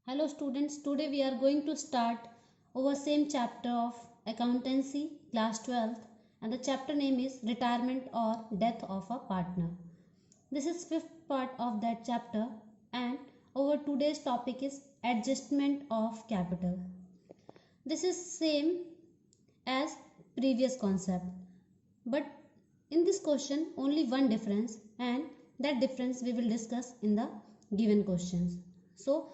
Hello students, today we are going to start our same chapter of accountancy class 12th and the chapter name is retirement or death of a partner. This is fifth part of that chapter and our today's topic is adjustment of capital. This is same as previous concept but in this question only one difference and that difference we will discuss in the given questions. So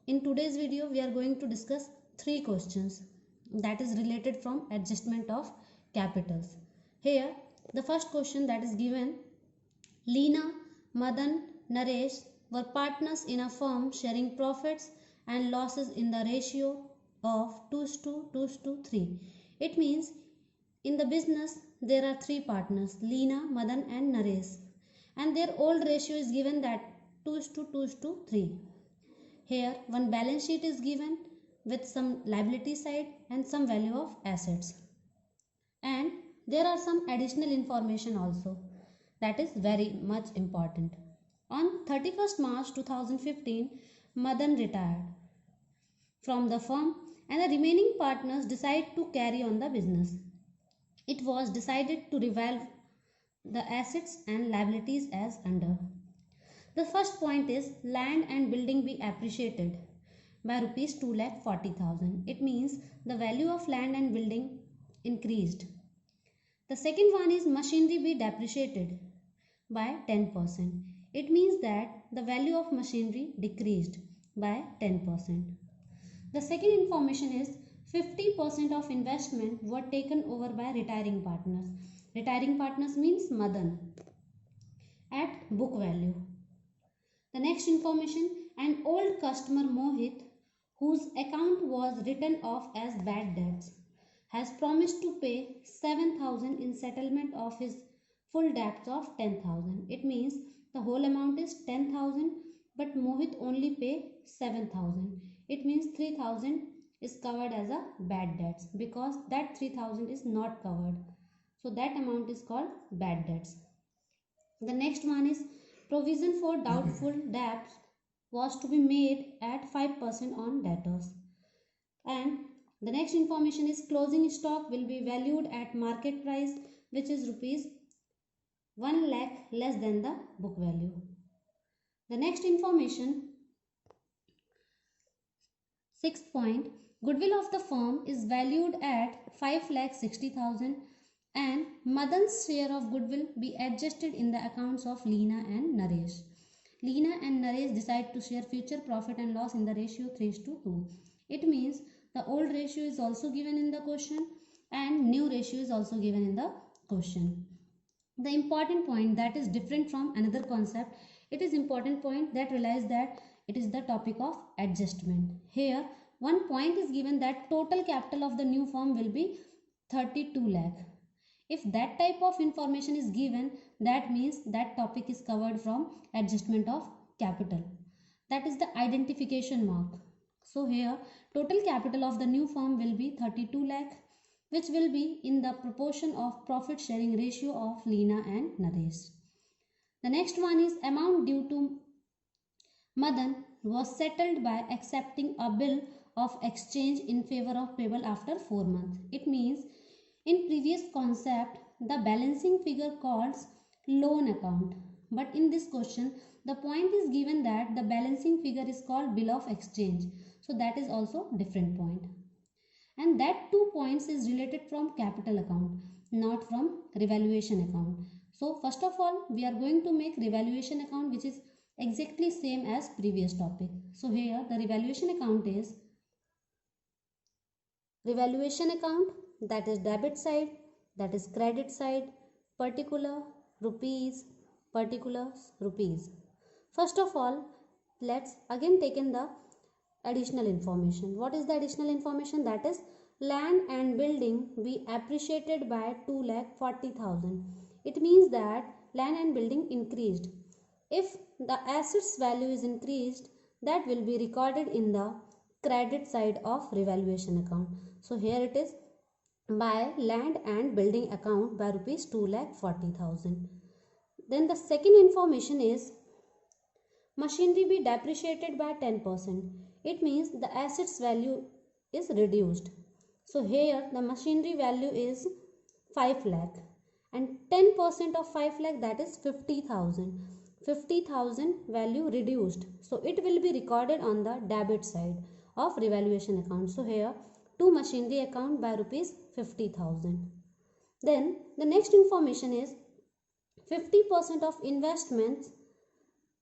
in today's video we are going to discuss three questions that is related from adjustment of capitals. Here the first question that is given, Leena, Madan, Naresh were partners in a firm sharing profits and losses in the ratio of 2:3. It means in the business there are three partners, Leena, Madan and Naresh, and their old ratio is given that 2:3. Here one balance sheet is given with some liability side and some value of assets. And there are some additional information also that is very much important. On 31st March 2015, Madan retired from the firm and the remaining partners decided to carry on the business. It was decided to revolve the assets and liabilities as under. The first point is land and building be appreciated by rupees 2,40,000. It means the value of land and building increased. The second one is machinery be depreciated by 10%. It means that the value of machinery decreased by 10%. The second information is 50% of investment were taken over by retiring partners. Retiring partners means Madan at book value. The next information, an old customer Mohit whose account was written off as bad debts has promised to pay 7,000 in settlement of his full debts of 10,000. It means the whole amount is 10,000 but Mohit only pay 7,000. It means 3,000 is covered as a bad debts because that 3,000 is not covered. So that amount is called bad debts. The next one is provision for doubtful debts was to be made at 5% on debtors. And the next information is closing stock will be valued at market price which is rupees 1 lakh less than the book value. The next information, sixth point, goodwill of the firm is valued at 5,60,000 and Madan's share of goodwill be adjusted in the accounts of Leena and Naresh. Leena and Naresh decide to share future profit and loss in the ratio 3:2. It means the old ratio is also given in the question and new ratio is also given in the question. The important point that is different from another concept, it is important point that realize that it is the topic of adjustment. Here one point is given that total capital of the new firm will be 32 lakh. If that type of information is given, that means that topic is covered from adjustment of capital. That is the identification mark. So here total capital of the new firm will be 32 lakh which will be in the proportion of profit sharing ratio of Leena and Naresh. The next one is amount due to Madan was settled by accepting a bill of exchange in favor of payable after 4 months. It means in previous concept, the balancing figure calls loan account. But in this question, the point is given that the balancing figure is called bill of exchange. So that is also different point. And that 2 points is related from capital account, not from revaluation account. So first of all, we are going to make revaluation account which is exactly same as previous topic. So here the revaluation account is revaluation account, that is debit side, that is credit side, particular rupees, particulars rupees. First of all, let's again take in the additional information. What is the additional information? That is land and building be appreciated by 2,40,000. It means that land and building increased. If the assets value is increased, that will be recorded in the credit side of revaluation account. So here it is by land and building account by rupees 2,40,000. Then the second information is machinery be depreciated by 10%. It means the assets value is reduced. So here the machinery value is 5 lakh and 10% of 5 lakh, that is 50,000. 50,000 value reduced. So it will be recorded on the debit side of revaluation account. So here to machinery account by rupees 50,000. Then the next information is 50% of investments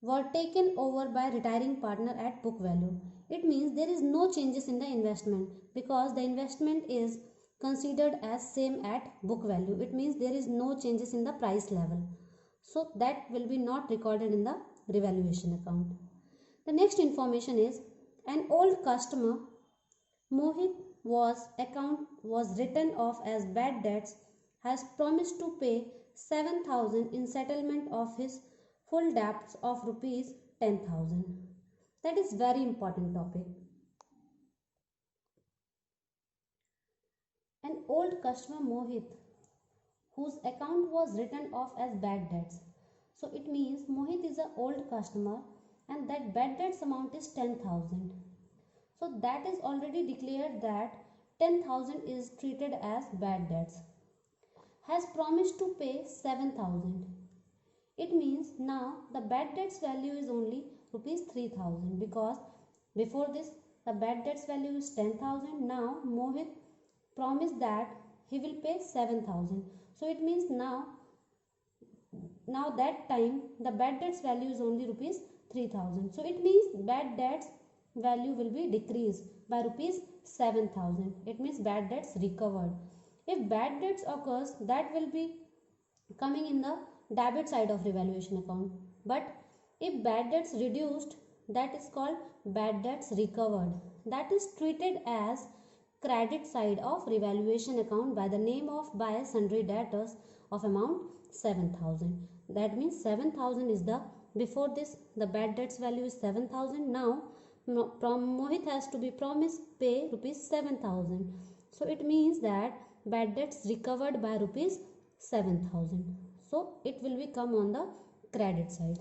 were taken over by retiring partner at book value. It means there is no changes in the investment because the investment is considered as same at book value. It means there is no changes in the price level. So that will be not recorded in the revaluation account. The next information is an old customer Mohit account was written off as bad debts has promised to pay 7,000 in settlement of his full debts of rupees 10,000. That is very important topic. An old customer Mohit whose account was written off as bad debts. So it means Mohit is an old customer and that bad debts amount is 10,000. So that is already declared that 10,000 is treated as bad debts. Has promised to pay 7,000. It means now the bad debts value is only rupees 3,000 because before this the bad debts value is 10,000. Now Mohit promised that he will pay 7,000. So it means now that time the bad debts value is only rupees 3,000. So it means bad debts value will be decreased by rupees 7,000. It means bad debts recovered. If bad debts occurs, that will be coming in the debit side of revaluation account. But if bad debts reduced, that is called bad debts recovered. That is treated as credit side of revaluation account by the name of by sundry debtors of amount 7,000. That means 7,000 is the, before this the bad debts value is 7,000. Now Mohit has to be promised pay rupees 7,000. So it means that bad debts recovered by rupees 7,000. So it will be come on the credit side.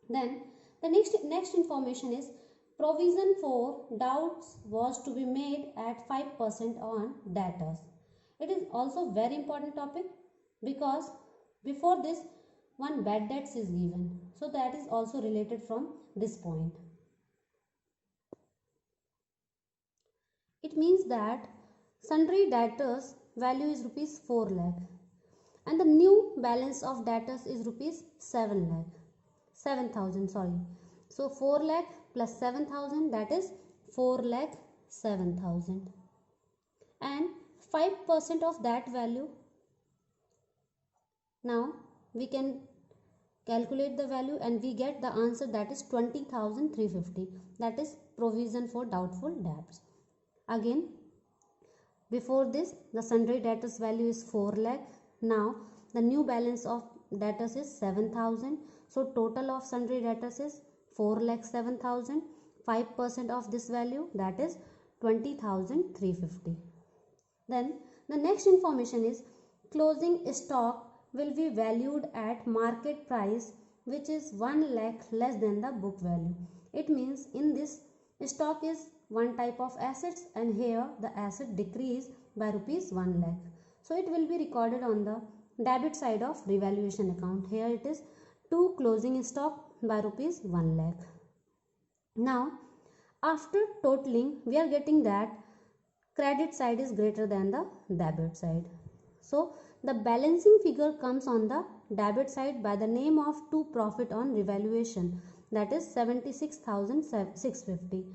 Then the next information is provision for doubts was to be made at 5% on debtors. It is also very important topic because before this one bad debts is given. So that is also related from this point. It means that sundry debtors value is rupees 4 lakh and the new balance of debtors is rupees 7,000 sorry. So 4 lakh plus 7,000, that is 4 lakh 7,000 and 5% of that value. Now we can calculate the value and we get the answer, that is 20,350. That is provision for doubtful debts. Again, before this the sundry debtors value is 4 lakh. Now the new balance of debtors is 7,000. So total of sundry debtors is 4 lakh 7,000. 5% of this value, that is 20,350. Then the next information is closing stock will be valued at market price, which is 1 lakh less than the book value. It means in this stock is one type of assets and here the asset decrease by rupees 1 lakh. So it will be recorded on the debit side of revaluation account. Here it is to closing stock by rupees 1 lakh. Now after totaling we are getting that credit side is greater than the debit side. So the balancing figure comes on the debit side by the name of to profit on revaluation, that is 76,650,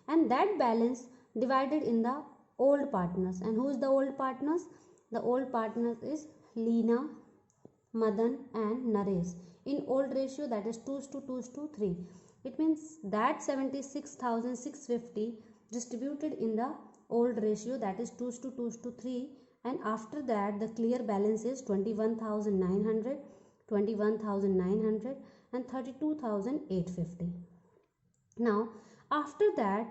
and that balance divided in the old partners. And who is the old partners? The old partners is Leena, Madan and Naresh in old ratio, that is 2:2:3. It means that 76,650 distributed in the old ratio, that is 2:3, and after that the clear balance is 21,900, 21,900 and 32,850. Now after that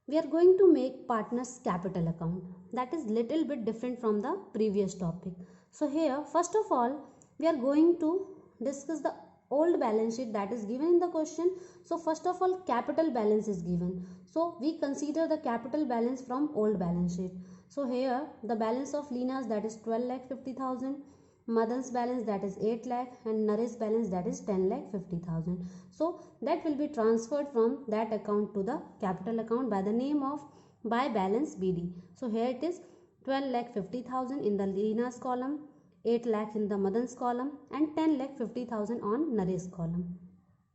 we are going to make partners capital account. That is little bit different from the previous topic. So here first of all we are going to discuss the old balance sheet that is given in the question. So first of all, capital balance is given. So we consider the capital balance from old balance sheet. So here the balance of Lina's, that is 12,50,000, Madan's balance, that is 8 lakh, and Naresh balance, that is 10,50,000. So that will be transferred from that account to the capital account by the name of by balance BD. So here it is 12,50,000 in the Lina's column, 8 lakhs in the Madan's column, and 10,50,000 on Naresh column.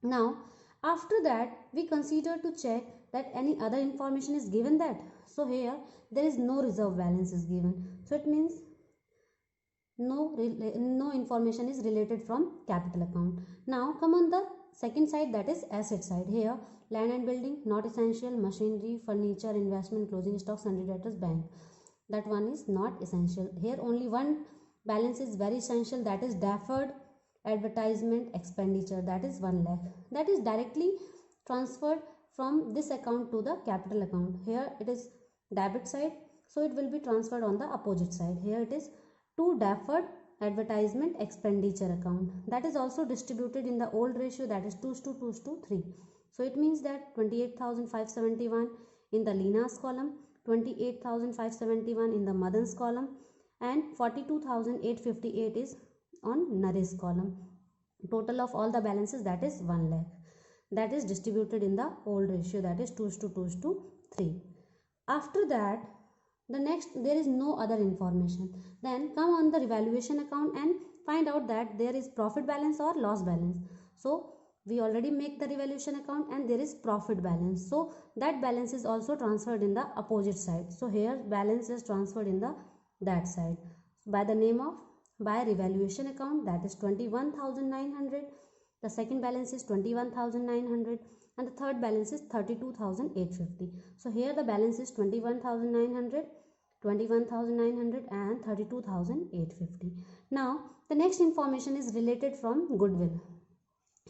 Now after that we consider to check that any other information is given that. So here there is no reserve balance is given. So it means no information is related from capital account. Now come on the second side, that is asset side. Here land and building not essential, machinery, furniture, investment, closing stock, sundry debtors, bank, that one is not essential. Here only one balance is very essential, that is deferred advertisement expenditure, that is 1 lakh, that is directly transferred from this account to the capital account. Here it is debit side, so it will be transferred on the opposite side. Here it is to deferred advertisement expenditure account, that is also distributed in the old ratio, that is 2:3. So it means that 28,571 in the Lina's column, 28,571 in the Madan's column, and 42,858 is on Naresh's column. Total of all the balances, that is 1 lakh, that is distributed in the old ratio, that is 2:3. After that, the next, there is no other information. Then come on the revaluation account and find out that there is profit balance or loss balance. So we already make the revaluation account and there is profit balance, so that balance is also transferred in the opposite side. So here balance is transferred in the that side by the name of by revaluation account, that is 21,900. The second balance is 21,900 and the third balance is 32,850. So here the balance is 21,900, 21,900 and 32,850. Now the next information is related from goodwill.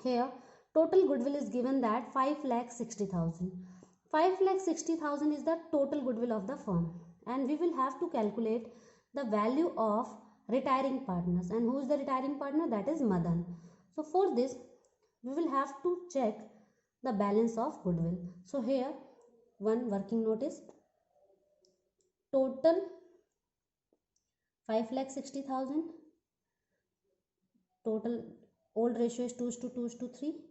Here total goodwill is given that 5,60,000. 5,60,000 is the total goodwill of the firm, and we will have to calculate the value of retiring partners. And who is the retiring partner? That is Madan. So for this we will have to check the balance of goodwill. So here one working note is total 5,60,000, total old ratio is 2:3.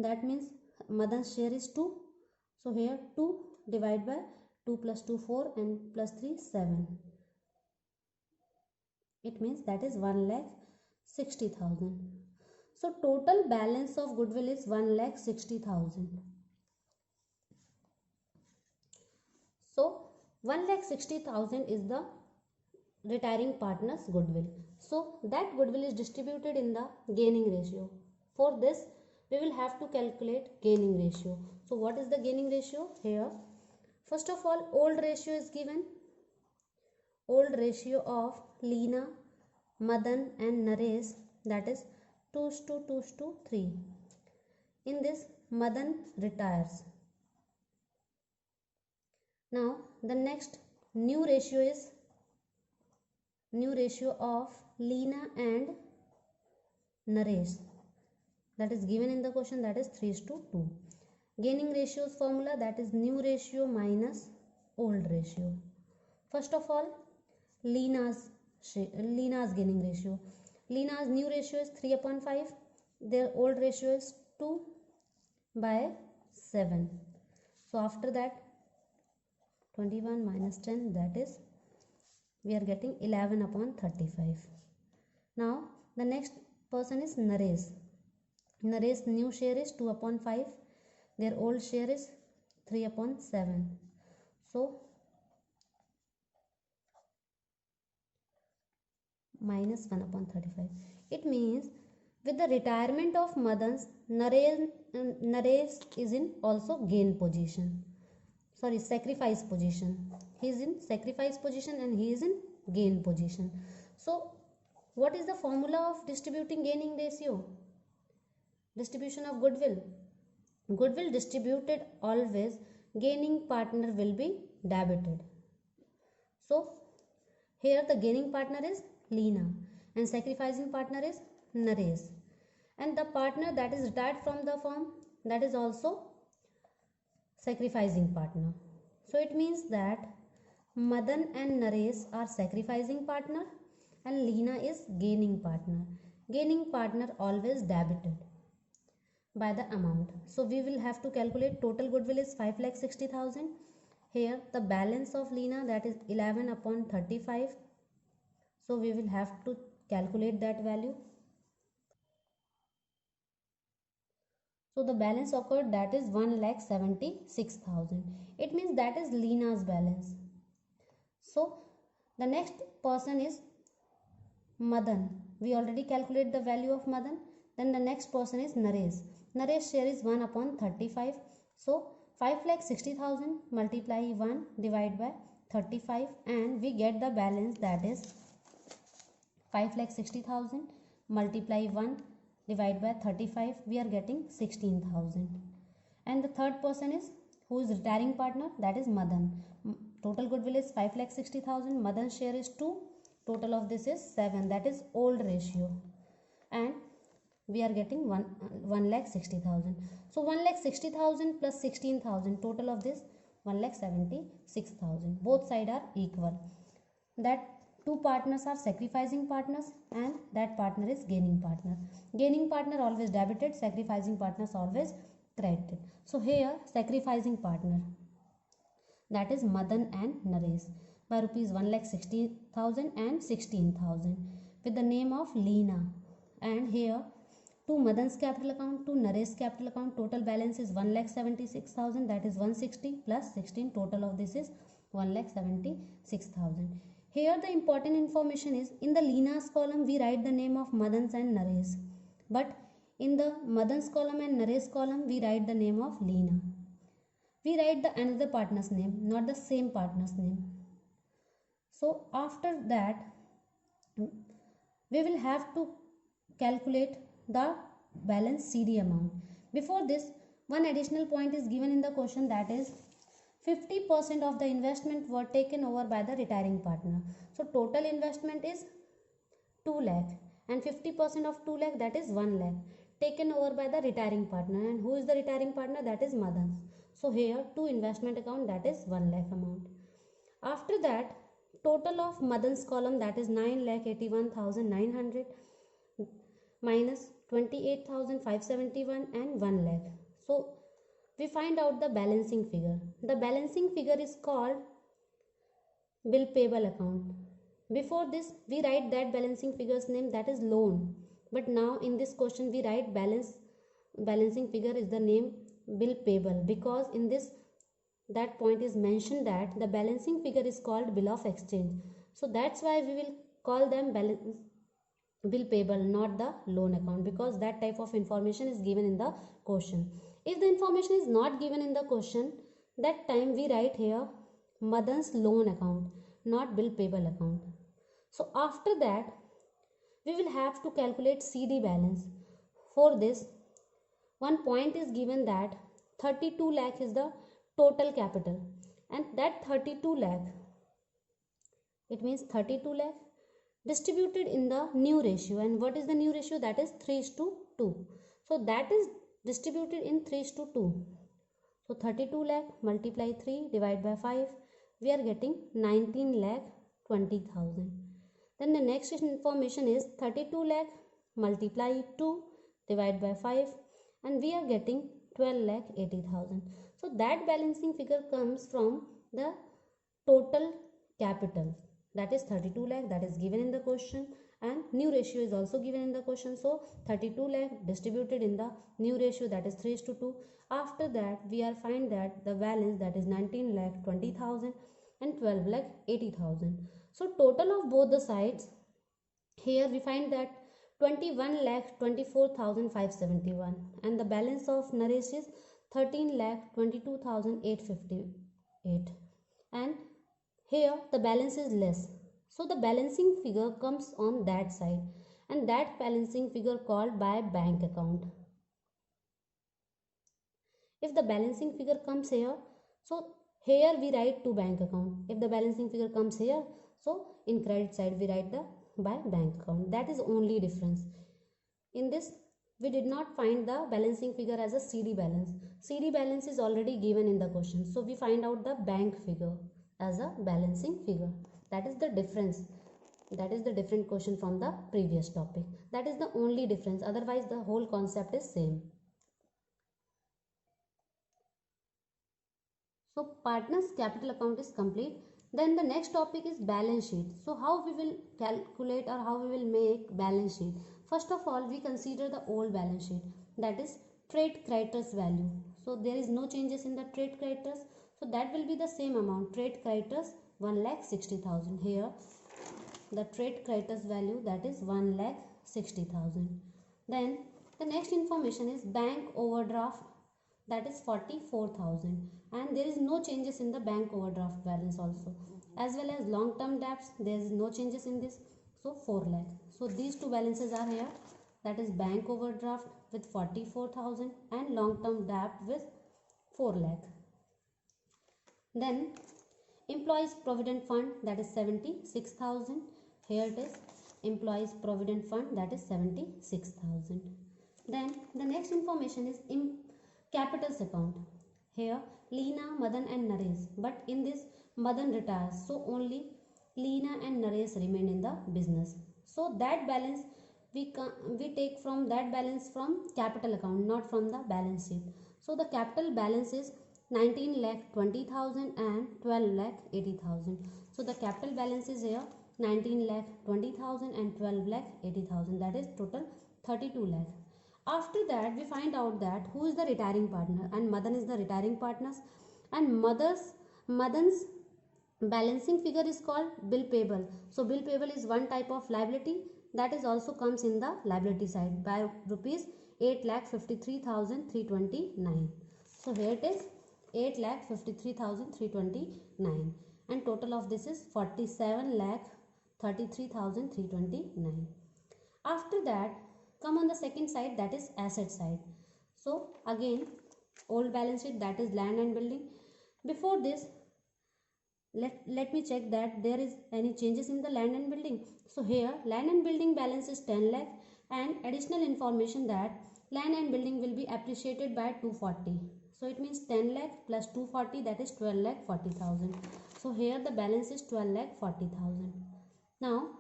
That means Madan's share is 2. So here 2 divided by 2 plus 2 4 and plus 3 7. It means that is 1,60,000. So total balance of goodwill is 1,60,000. So 1,60,000 is the retiring partner's goodwill. So that goodwill is distributed in the gaining ratio. For this we will have to calculate gaining ratio. So what is the gaining ratio? Here first of all, old ratio is given. Old ratio of Lina, Madan and Naresh, that is 2:3. In this Madan retires. Now the next new ratio is new ratio of Lina and Naresh, that is given in the question, that is 3:2. Gaining ratios formula, that is new ratio minus old ratio. First of all, Lina's gaining ratio. Lina's new ratio is 3/5. Their old ratio is 2/7. So after that 21 minus 10, that is we are getting 11/35. Now the next person is Naresh. Naresh's new share is 2/5. Their old share is 3/7. So minus 1/35. It means with the retirement of Madan's, Naresh is in also gain position. Sorry, sacrifice position. He is in sacrifice position and he is in gain position. So what is the formula of distributing gaining ratio? Distribution of goodwill. Goodwill distributed always, gaining partner will be debited. So here the gaining partner is Lina and sacrificing partner is Naresh. And the partner that is retired from the firm, that is also sacrificing partner. So it means that Madan and Naresh are sacrificing partner and Leena is gaining partner. Gaining partner always debited by the amount. So we will have to calculate total goodwill is 5,60,000. Here the balance of Leena, that is 11 upon 35. So we will have to calculate that value. So the balance occurred, that is 1,76,000. It means that is Leena's balance. So the next person is Madan. We already calculate the value of Madan. Then the next person is Naresh. Naresh share is 1 upon 35. So 5,60,000 multiply 1 divide by 35 and we get the balance, that is 5,60,000 multiply 1 divide by 35, we are getting 16,000. And the third person is, who is retiring partner, that is Madan. Total goodwill is 5,60,000. Madan's share is 2. Total of this is 7. That is old ratio. And we are getting 1,60,000. So 1,60,000 plus 16,000. Total of this 1,76,000. Both sides are equal. That two partners are sacrificing partners and that partner is gaining partner. Gaining partner always debited, sacrificing partners always credited. So here sacrificing partner, that is Madan and Naresh, by rupees 1,60,000 and 16,000 with the name of Leena. And here to Madan's capital account, to Naresh's capital account, total balance is 1,76,000, that is 160 plus 16. Total of this is 1,76,000. Here the important information is, in the Leena's column we write the name of Madan's and Naresh, but in the Madan's column and Naresh's column we write the name of Leena. We write the another partner's name, not the same partner's name. So after that we will have to calculate the balance CD amount. Before this, one additional point is given in the question, that is 50% of the investment were taken over by the retiring partner. So total investment is 2 lakh and 50% of 2 lakh, that is 1 lakh taken over by the retiring partner. And who is the retiring partner? That is Madan. So here to investment account, that is 1 lakh amount. After that, total of Madan's column, that is 9,81,900 minus 28,571 and 1 lakh. So we find out the balancing figure. The balancing figure is called bill payable account. Before this we write that balancing figure's name, that is loan, but now in this question we write balancing figure is the name bill payable, because in this that point is mentioned that the balancing figure is called bill of exchange. So that's why we will call them bill payable, not the loan account, because that type of information is given in the question. If the information is not given in the question, that time we write here Madan's loan account, not bill payable account. So after that we will have to calculate CD balance. For this, one point is given that 32 lakh is the total capital, and that 32 lakh, it means 32 lakh distributed in the new ratio. And what is the new ratio? That is 3:2. So that is distributed in 3:2. So 32 lakh multiply 3 divide by 5, we are getting 19,20,000. Then the next information is 32 lakh multiply 2 divide by 5 and we are getting 12,80,000. So that balancing figure comes from the total capital, that is 32 lakh, that is given in the question, and new ratio is also given in the question. So 32 lakh distributed in the new ratio, that is 3:2. After that we are find that the balance, that is 19,20,000 and 12,80,000. So total of both the sides, here we find that 21,24,571 and the balance of Naresh is 13,22,858 and here the balance is less. So the balancing figure comes on that side, and that balancing figure called by bank account. If the balancing figure comes here, so here we write to bank account. If the balancing figure comes here, so in credit side we write the by bank account. That is only difference. In this we did not find the balancing figure as a CD balance. CD balance is already given in the question. So we find out the bank figure as a balancing figure. That is the difference. That is the different question from the previous topic. That is the only difference. Otherwise the whole concept is same. So partners capital account is complete. Then the next topic is balance sheet. So how we will calculate or how we will make balance sheet. First of all, we consider the old balance sheet, that is trade creditors value. So there is no changes in the trade creditors. So that will be the same amount, trade creditors 1,60,000. Here the trade creditors value, that is 1,60,000. Then the next information is bank overdraft, that is 44,000, and there is no changes in the bank overdraft balance also, as well as long term debts there is no changes in this, so 4 lakh. So these two balances are here, that is bank overdraft with 44,000 and long term debt with 4 lakh. Then employees provident fund, that is 76,000. Here it is, employees provident fund, that is 76,000. Then the next information is in capitals account. Here Leena, Madan and Naresh, but in this Madan retires, so only Leena and Naresh remain in the business. So that balance we take from that balance from capital account, not from the balance sheet. So the capital balance is 19,20,000 and 12,80,000. So the capital balance is here 19,20,000 and 12,80,000. That is total 32 lakh. After that we find out that who is the retiring partner, and Madan is the retiring partners, and Madan's balancing figure is called bill payable. So bill payable is one type of liability that is also comes in the liability side by rupees 8,53,329. So here it is 8,53,329, and total of this is 47,33,329. After that come on the second side, that is asset side. So again old balance sheet, that is land and building. Before this let me check that there is any changes in the land and building. So here land and building balance is 10 lakh, and additional information that land and building will be appreciated by 240. So it means 10 lakh plus 240, that is 12,40,000. So here the balance is 12,40,000. Now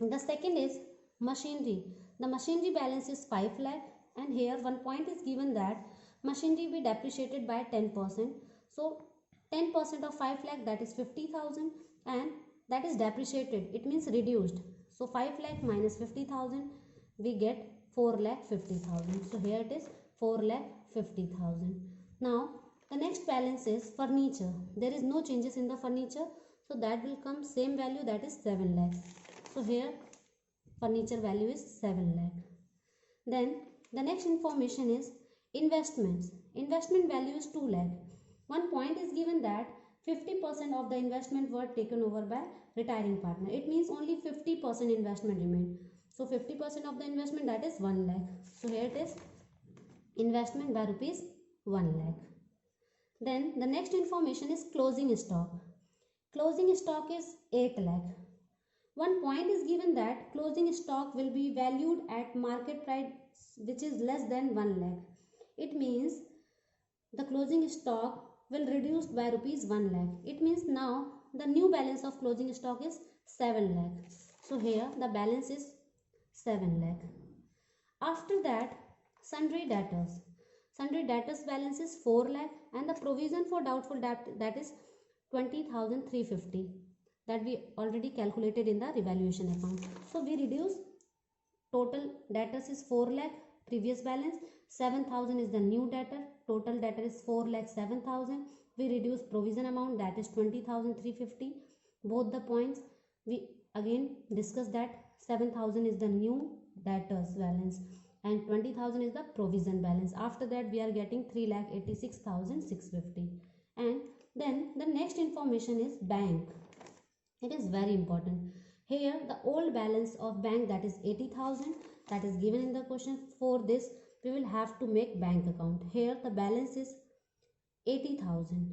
the second is machinery. The machinery balance is 5 lakh, and here one point is given that machinery will be depreciated by 10%. So 10% of 5 lakh, that is 50,000, and that is depreciated, it means reduced. So 5 lakh minus 50,000 we get 4,50,000. So here it is 4,50,000. Now the next balance is furniture. There is no changes in the furniture, so that will come same value, that is 7 lakh. So here furniture value is 7 lakh. Then the next information is investments. Investment value is 2 lakh. One point is given that 50% of the investment were taken over by retiring partner. It means only 50% investment remained. So 50% of the investment, that is 1 lakh. So here it is investment by rupees 1 lakh. Then the next information is closing stock. Closing stock is 8 lakh. One point is given that closing stock will be valued at market price which is less than 1 lakh. It means the closing stock will reduce by rupees 1 lakh. It means now the new balance of closing stock is 7 lakh. So here the balance is 7 lakh. After that sundry debtors. Sundry debtors balance is 4 lakh, and the provision for doubtful debt, that is 20,350, that we already calculated in the revaluation account. So we reduce total debtors is 4 lakh, previous balance 7,000 is the new debtor, total debtor is 4,07,000. We reduce provision amount, that is 20,350. Both the points we again discuss that 7,000 is the new debtors balance and 20,000 is the provision balance. After that we are getting 3,86,650. And then the next information is bank. It is very important. Here the old balance of bank, that is 80,000, that is given in the question. For this we will have to make bank account. Here the balance is 80,000,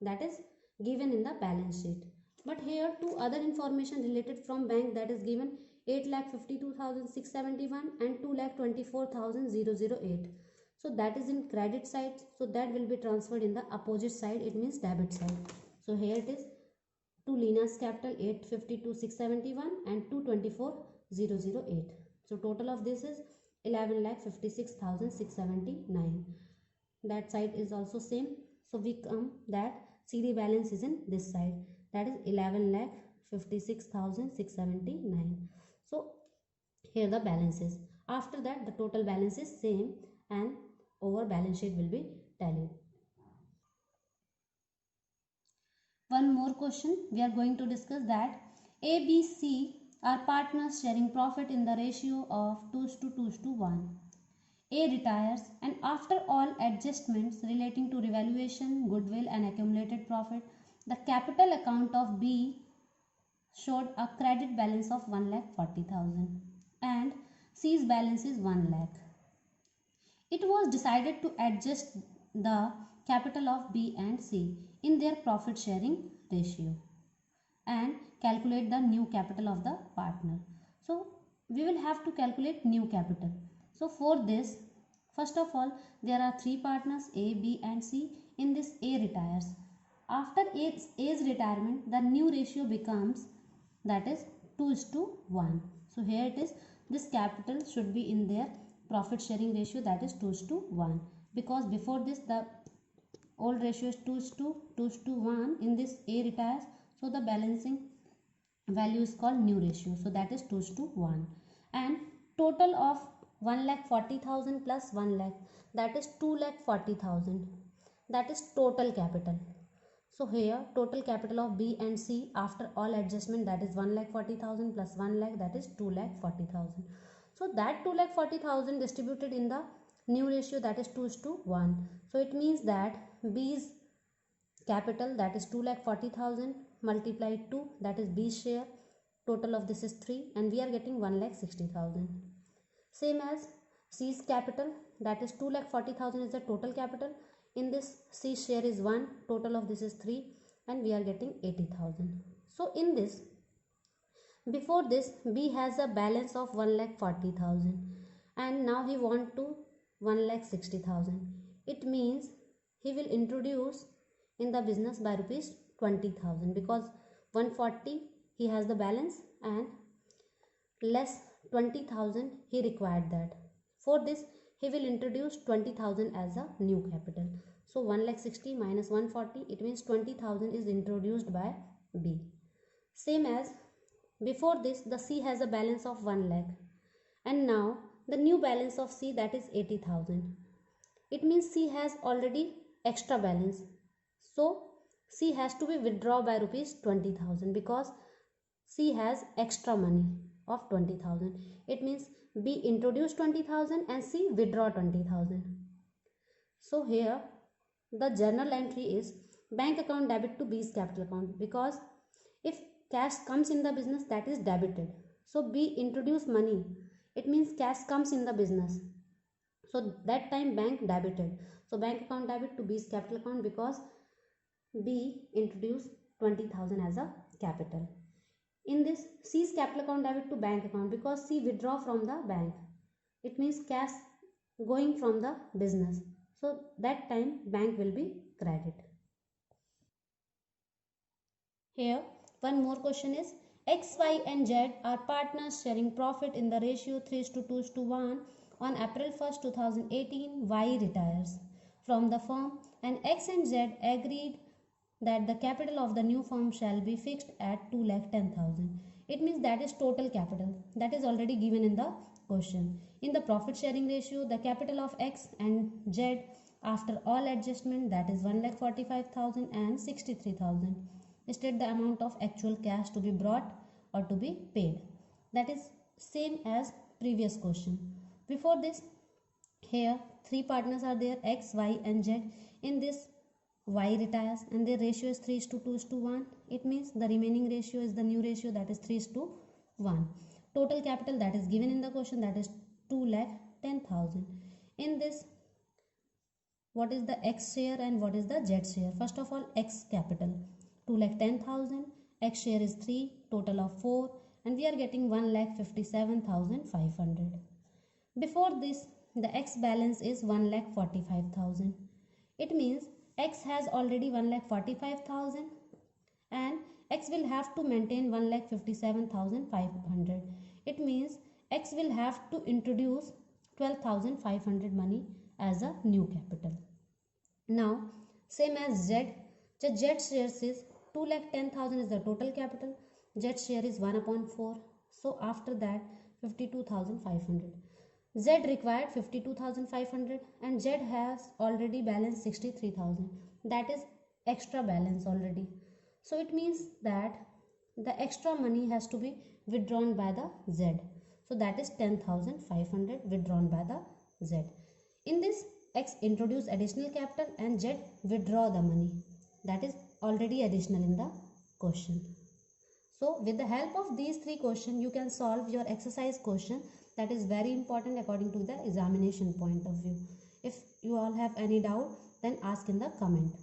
that is given in the balance sheet. But here two other information related from bank, that is given 8,52,671 and 2,24,008. So that is in credit side, so that will be transferred in the opposite side, it means debit side. So here it is to Lina's capital 852,671 and 224,008. So total of this is 11,56,679. That side is also same. So we come that CD balance is in this side, that is 11,56,679. So here the balance is. After that the total balance is same and over balance sheet will be tallied. One more question we are going to discuss, that A, B, C are partners sharing profit in the ratio of 2:1. A retires, and after all adjustments relating to revaluation, goodwill and accumulated profit, the capital account of B showed a credit balance of 1,40,000 and C's balance is 1 lakh. It was decided to adjust the capital of B and C in their profit sharing ratio and calculate the new capital of the partner. So we will have to calculate new capital. So for this, first of all, there are three partners A, B and C. In this, A retires. After A's retirement, the new ratio becomes, that is 2:1. So here it is, this capital should be in their profit sharing ratio, that is 2:1, because before this the old ratio is 2:1. In this A retires, so the balancing value is called new ratio, so that is 2:1. And total of 1,40,000 plus 1 lakh, that is 2,40,000, that is total capital. So here total capital of B and C after all adjustment, that is 1,40,000 plus 1 lakh, that is 2,40,000. So that 2,40,000 distributed in the new ratio, that is 2:1. So it means that B's capital, that is 2,40,000 multiplied 2, that is B's share. Total of this is 3 and we are getting 1,60,000. Same as C's capital, that is 2,40,000 is the total capital. In this C's share is 1, total of this is 3 and we are getting 80,000. So in this, before this B has a balance of 1,40,000 and now he want to 1,60,000. It means he will introduce in the business by rupees 20,000, because 140 he has the balance and less 20,000 he required that. For this he will introduce 20,000 as a new capital. So 1,60,000 minus 140, it means 20,000 is introduced by B. Same as before this, the C has a balance of 1 lakh and now the new balance of C, that is 80,000. It means C has already extra balance. So C has to be withdrawn by rupees 20,000 because C has extra money of 20,000. It means B introduced 20,000 and C withdraw 20,000. So here the journal entry is bank account debit to B's capital account, because if cash comes in the business, that is debited. So B introduced money, it means cash comes in the business. So that time bank debited. So bank account debit to B's capital account because B introduced 20,000 as a capital. In this, C's capital account debit to bank account because C withdraw from the bank. It means cash going from the business. So that time bank will be credit. Here one more question is, X, Y and Z are partners sharing profit in the ratio 3:2:1. On April 1st, 2018, Y retires from the firm and X and Z agreed that the capital of the new firm shall be fixed at 2,10,000. It means that is total capital, that is already given in the question. In the profit sharing ratio, the capital of X and Z after all adjustment, that is 1,45,000 and 63,000. State the amount of actual cash to be brought or to be paid. That is same as previous question. Before this, here three partners are there, X, Y and Z. In this, Y retires and their ratio is 3:2:1. It means the remaining ratio is the new ratio, that is 3:1. Total capital that is given in the question, that is 2,10,000. In this, what is the X share and what is the Z share? First of all, X capital 2,10,000, X share is 3, total of 4 and we are getting 1,57,500. Before this, the X balance is 1,45,000. It means X has already 1,45,000 and X will have to maintain 1,57,500. It means X will have to introduce 12,500 money as a new capital. Now, same as Z, the Z shares is 2,10,000 is the total capital. Z share is 1/4. So after that 52,500. Z required 52,500 and Z has already balance 63,000. That is extra balance already. So it means that the extra money has to be withdrawn by the Z. So that is 10,500 withdrawn by the Z. In this, X introduce additional capital and Z withdraw the money. That is already additional in the question. So with the help of these three questions, you can solve your exercise question that is very important according to the examination point of view. If you all have any doubt, then ask in the comment.